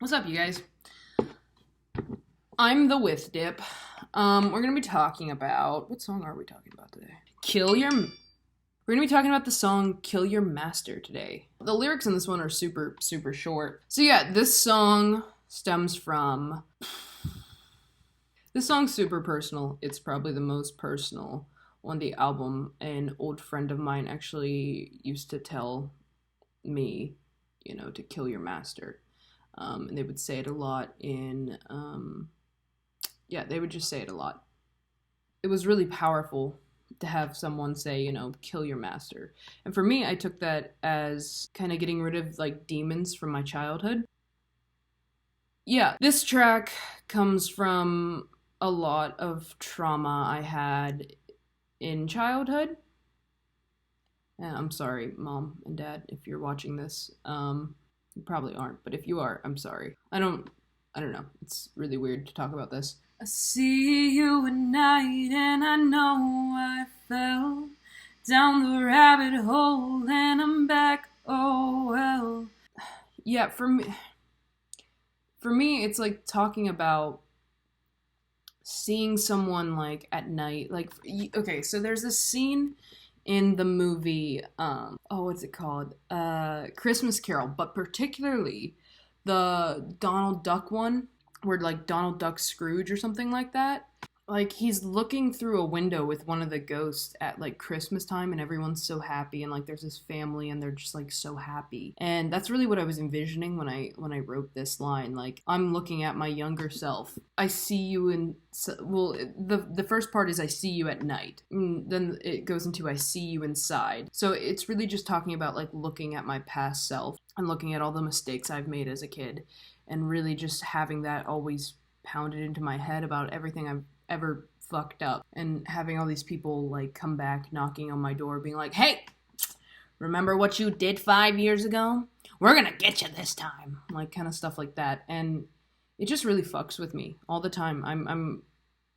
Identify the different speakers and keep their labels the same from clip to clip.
Speaker 1: What's up, you guys? I'm the With Dip. We're gonna be talking about what song are we talking about today? We're gonna be talking about the song "Kill Your Master" today. The lyrics in this one are super short. So yeah, this song's super personal. It's probably the most personal on the album. An old friend of mine actually used to tell me, to kill your master. And they would say it a lot they would just say it a lot. It was really powerful to have someone say, kill your master. And for me, I took that as kind of getting rid of like demons from my childhood. Yeah, this track comes from a lot of trauma I had in childhood. I'm sorry, Mom and Dad, if you're watching this. You probably aren't, but if you are, I'm sorry. I don't know. It's really weird to talk about this. I see you at night and I know I fell down the rabbit hole and I'm back, oh well. Yeah, for me, it's like talking about seeing someone like at night. Like, okay, so there's this scene in the movie, what's it called? Christmas Carol, but particularly the Donald Duck one, where like Donald Duck Scrooge or something like that. Like, he's looking through a window with one of the ghosts at like Christmas time and everyone's so happy and like there's this family and they're just like so happy. And that's really what I was envisioning when I wrote this line. Like, I'm looking at my younger self. I see you in, well, the first part is I see you at night. And then it goes into I see you inside. So it's really just talking about like looking at my past self and looking at all the mistakes I've made as a kid and really just having that always pounded into my head about everything I've ever fucked up, and having all these people like come back knocking on my door being like, hey, remember what you did 5 years ago? We're gonna get you this time. Like, kind of stuff like that. And it just really fucks with me all the time. I'm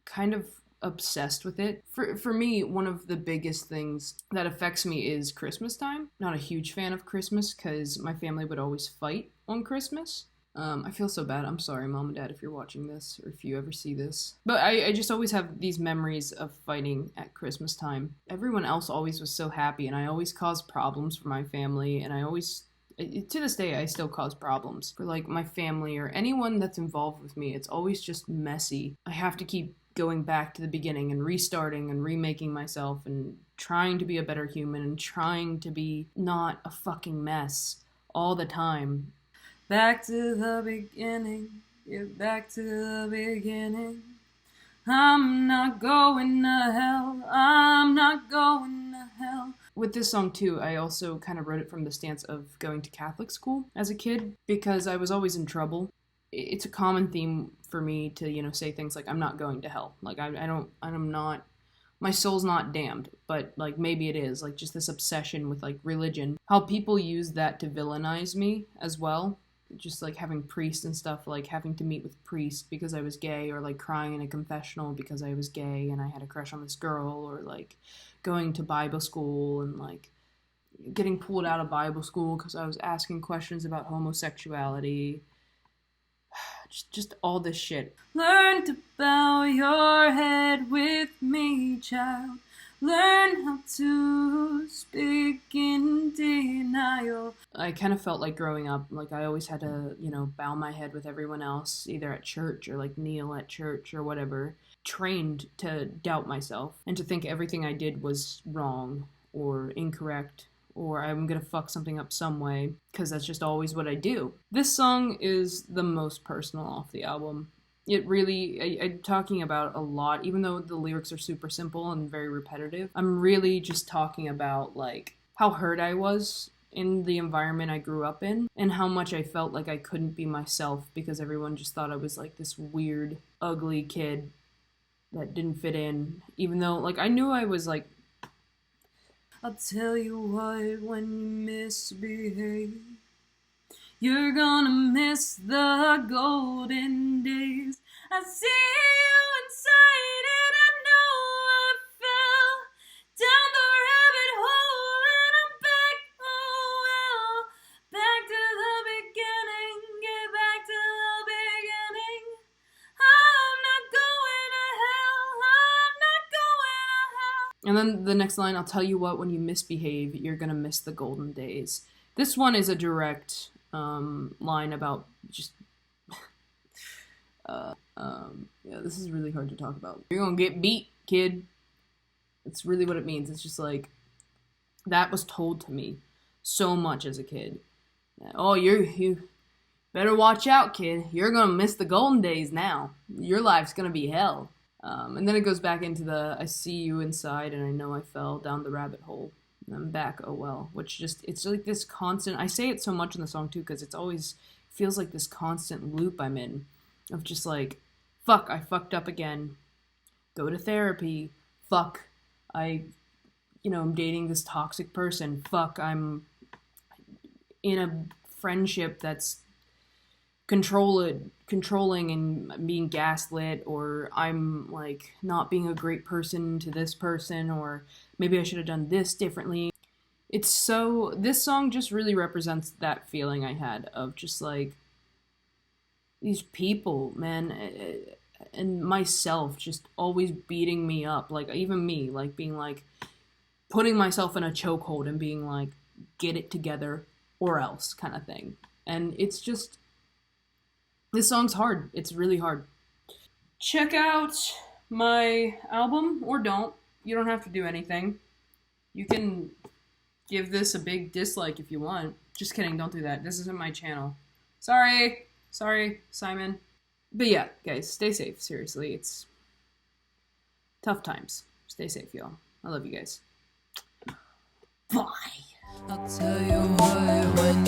Speaker 1: kind of obsessed with it. For me, one of the biggest things that affects me is Christmas time. Not a huge fan of Christmas because my family would always fight on Christmas. I feel so bad. I'm sorry, Mom and Dad, if you're watching this or if you ever see this. But I just always have these memories of fighting at Christmas time. Everyone else always was so happy, and I always caused problems for my family, and I always, to this day, I still cause problems for like my family or anyone that's involved with me. It's always just messy. I have to keep going back to the beginning and restarting and remaking myself and trying to be a better human and trying to be not a fucking mess all the time. Back to the beginning, get back to the beginning. I'm not going to hell, I'm not going to hell. With this song too, I also kind of wrote it from the stance of going to Catholic school as a kid because I was always in trouble. It's a common theme for me to, say things like, I'm not going to hell. Like, I'm not, my soul's not damned, but like maybe it is. Like, just this obsession with like religion. How people use that to villainize me as well. Just like having priests and stuff, like having to meet with priests because I was gay, or like crying in a confessional because I was gay and I had a crush on this girl, or like going to Bible school and like getting pulled out of Bible school because I was asking questions about homosexuality. Just all this shit. Learn to bow your head with me, child. Learn how to speak in denial. I kind of felt like growing up, like I always had to, bow my head with everyone else, either at church or like kneel at church or whatever. Trained to doubt myself and to think everything I did was wrong or incorrect, or I'm gonna fuck something up some way, because that's just always what I do. This song is the most personal off the album. It really, I'm talking about a lot, even though the lyrics are super simple and very repetitive. I'm really just talking about like how hurt I was in the environment I grew up in and how much I felt like I couldn't be myself because everyone just thought I was like this weird, ugly kid that didn't fit in, even though like I knew I was like, I'll tell you what, when you misbehave, you're gonna miss the golden days. I see you inside and I know I fell down the rabbit hole and I'm back, oh well. Back to the beginning, get back to And then the next line, I'll tell you what, when you misbehave, you're gonna miss the golden days. This one is a direct line about just yeah, this is really hard to talk about. You're gonna get beat, kid. It's really what it means. It's just like, that was told to me so much as a kid. Oh, you better watch out, kid. You're gonna miss the golden days now. Your life's gonna be hell. And then it goes back into the, I see you inside and I know I fell down the rabbit hole. And I'm back, oh well. Which just, it's like this constant, I say it so much in the song too, because it's always, feels like this constant loop I'm in. Of just like, fuck, I fucked up again. Go to therapy. Fuck, I'm dating this toxic person. Fuck, I'm in a friendship that's controlling and being gaslit, or I'm like not being a great person to this person, or maybe I should have done this differently. It's so, this song just really represents that feeling I had of just like, these people, man, and myself just always beating me up, like even me, like being like putting myself in a chokehold and being like, get it together or else kind of thing. And it's just, this song's hard. It's really hard. Check out my album, or don't. You don't have to do anything. You can give this a big dislike if you want. Just kidding, don't do that. This isn't my channel. Sorry, Simon. But yeah, guys, stay safe. Seriously, it's tough times. Stay safe, y'all. I love you guys. Bye.
Speaker 2: I'll tell you what, when